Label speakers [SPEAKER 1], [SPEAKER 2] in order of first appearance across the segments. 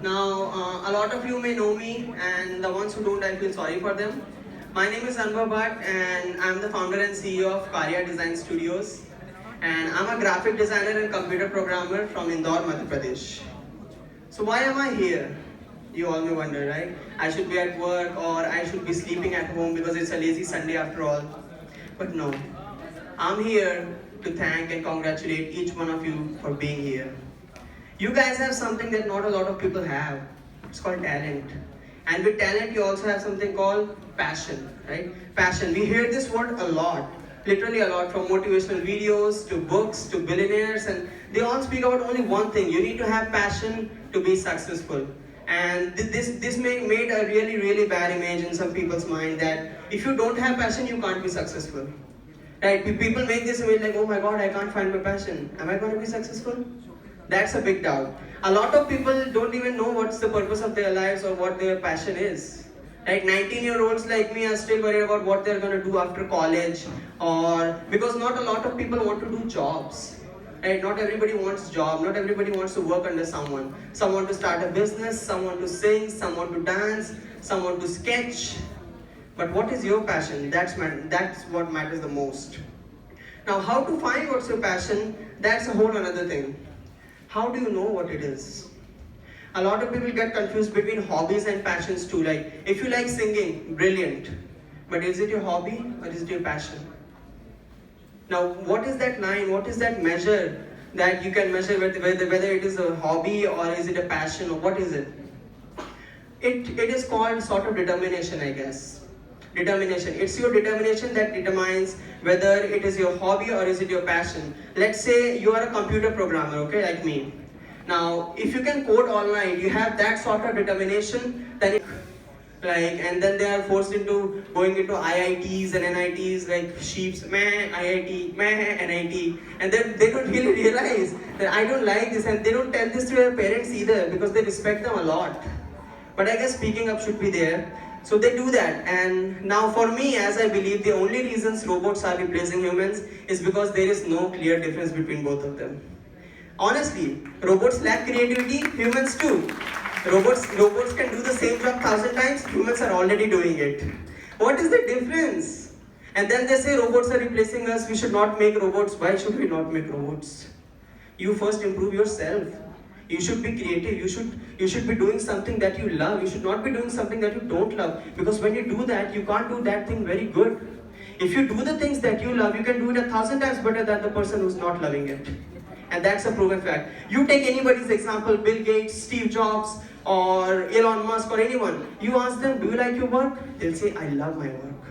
[SPEAKER 1] Now, a lot of you may know me, and the ones who don't, I feel sorry for them. My name is Anubhav Bhatt, and I'm the founder and CEO of Karya Design Studios. And I'm a graphic designer and computer programmer from Indore, Madhya Pradesh. So why am I here? You all may wonder, right? I should be at work or I should be sleeping at home because it's a lazy Sunday after all. But no, I'm here to thank and congratulate each one of you for being here. You guys have something that not a lot of people have. It's called talent. And with talent, you also have something called passion, right? Passion. We hear this word a lot, literally a lot, from motivational videos to books to billionaires, and they all speak about only one thing. You need to have passion to be successful. And this made a really bad image in some people's mind that if you don't have passion, you can't be successful. Right? People make this image like, oh my god, I can't find my passion. Am I going to be successful? That's a big doubt. A lot of people don't even know what's the purpose of their lives or what their passion is. Like 19-year-olds like me are still worried about what they're going to do after college, or because not a lot of people want to do jobs. Right? Not everybody wants job, not everybody wants to work under someone. Someone to start a business, someone to sing, someone to dance, someone to sketch. But what is your passion? That's what matters the most. Now, how to find what's your passion, that's a whole another thing. How do you know what it is? A lot of people get confused between hobbies and passions too. Like, if you like singing, brilliant. But is it your hobby or is it your passion? Now, what is that line? What is that measure that you can measure whether it is a hobby or is it a passion or what is it? It is called sort of determination, I guess. Determination. It's your determination that determines whether it is your hobby or is it your passion. Let's say you are a computer programmer, okay, like me. Now, if you can code all night, you have that sort of determination, then and then they are forced into going into IITs and NITs like sheeps, meh, IIT, meh, NIT, and then they don't really realize that I don't like this, and they don't tell this to their parents either because they respect them a lot. But I guess speaking up should be there. So they do that, and now for me, as I believe, the only reasons robots are replacing humans is because there is no clear difference between both of them. Honestly, robots lack creativity, humans too. Robots can do the same job 1,000 times, humans are already doing it. What is the difference? And then they say robots are replacing us, we should not make robots. Why should we not make robots? You first improve yourself. You should be creative. You should be doing something that you love. You should not be doing something that you don't love. Because when you do that, you can't do that thing very good. If you do the things that you love, you can do it 1,000 times better than the person who's not loving it. And that's a proven fact. You take anybody's example, Bill Gates, Steve Jobs, or Elon Musk, or anyone. You ask them, do you like your work? They'll say, I love my work.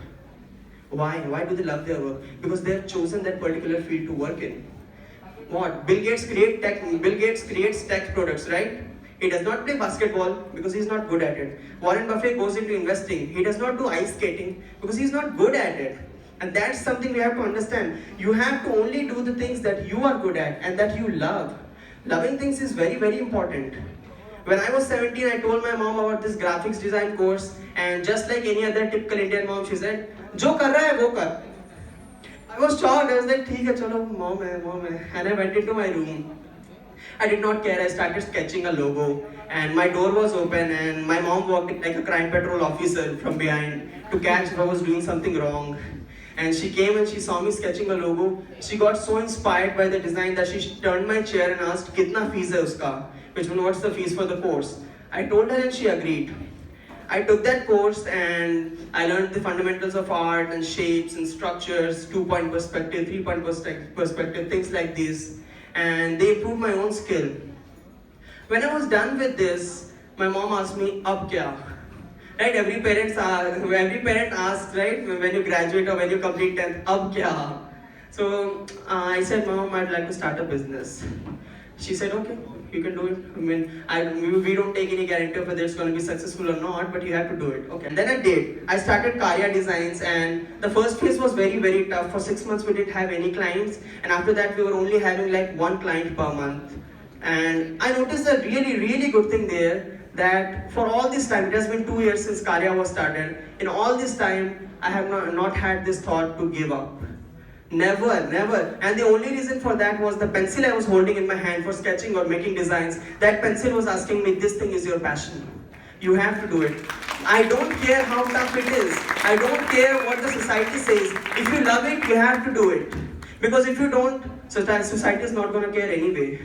[SPEAKER 1] Why? Why do they love their work? Because they have chosen that particular field to work in. What? Bill Gates creates tech products, right? He does not play basketball because he's not good at it. Warren Buffett goes into investing. He does not do ice skating because he's not good at it. And that's something we have to understand. You have to only do the things that you are good at and that you love. Loving things is very important. When I was 17, I told my mom about this graphics design course, and just like any other typical Indian mom, she said, "Jo kar raha hai, wo kar." I was shocked. I was like, "ठीक है, चलो, mom hai." And I went into my room. I did not care. I started sketching a logo, and my door was open, and my mom walked in like a crime patrol officer from behind to catch if I was doing something wrong. And she came and she saw me sketching a logo. She got so inspired by the design that she turned my chair and asked, "Kitna fees hai uska?" Which means, what's the fees for the course? I told her and she agreed. I took that course and I learned the fundamentals of art and shapes and structures, 2-point perspective, 3-point perspective, things like this. And they improved my own skill. When I was done with this, my mom asked me, "Ab kya?" Right? Every parent asks, right? When you graduate or when you complete 10th, "Ab kya?" So I said, "Mom, I'd like to start a business." She said, "Okay, you can do it. I mean, we don't take any guarantee of whether it's going to be successful or not, but you have to do it." Okay. And then I did. I started Karya Designs, and the first phase was very tough. For 6 months, we didn't have any clients, and after that, we were only having like 1 client per month. And I noticed a really good thing there, that for all this time, it has been 2 years since Karya was started. In all this time, I have not had this thought to give up. Never, never. And the only reason for that was the pencil I was holding in my hand for sketching or making designs. That pencil was asking me, this thing is your passion. You have to do it. I don't care how tough it is. I don't care what the society says. If you love it, you have to do it. Because if you don't, society is not going to care anyway.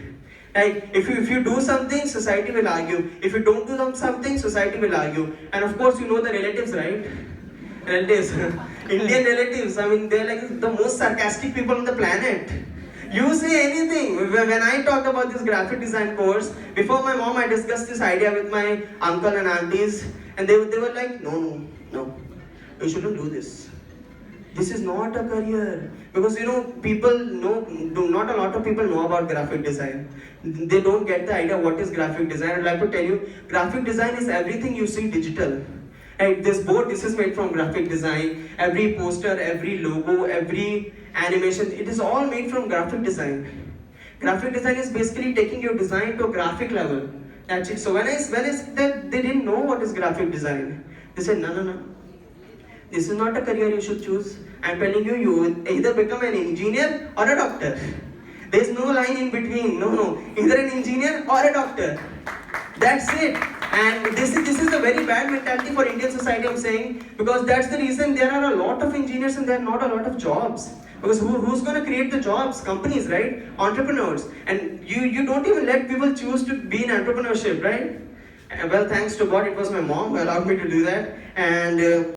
[SPEAKER 1] Like, if you do something, society will argue. If you don't do something, society will argue. And of course, you know the relatives, right? Relatives. Indian relatives, I mean, they're like the most sarcastic people on the planet. You say anything. When I talked about this graphic design course, before my mom, I discussed this idea with my uncle and aunties, and they were like, no, you shouldn't do this. This is not a career. Because not a lot of people know about graphic design. They don't get the idea what is graphic design. I'd like to tell you, graphic design is everything you see digital. Like this board, this is made from graphic design. Every poster, every logo, every animation, it is all made from graphic design. Graphic design is basically taking your design to a graphic level. That's it. So when I said that they didn't know what is graphic design, they said, no. This is not a career you should choose. I'm telling you, you will either become an engineer or a doctor. There's no line in between. No. Either an engineer or a doctor. That's it. And this is a very bad mentality for Indian society, I'm saying, because that's the reason there are a lot of engineers and there are not a lot of jobs. Because who's going to create the jobs? Companies, right? Entrepreneurs. And you don't even let people choose to be in entrepreneurship, right? Well, thanks to God, it was my mom who allowed me to do that. And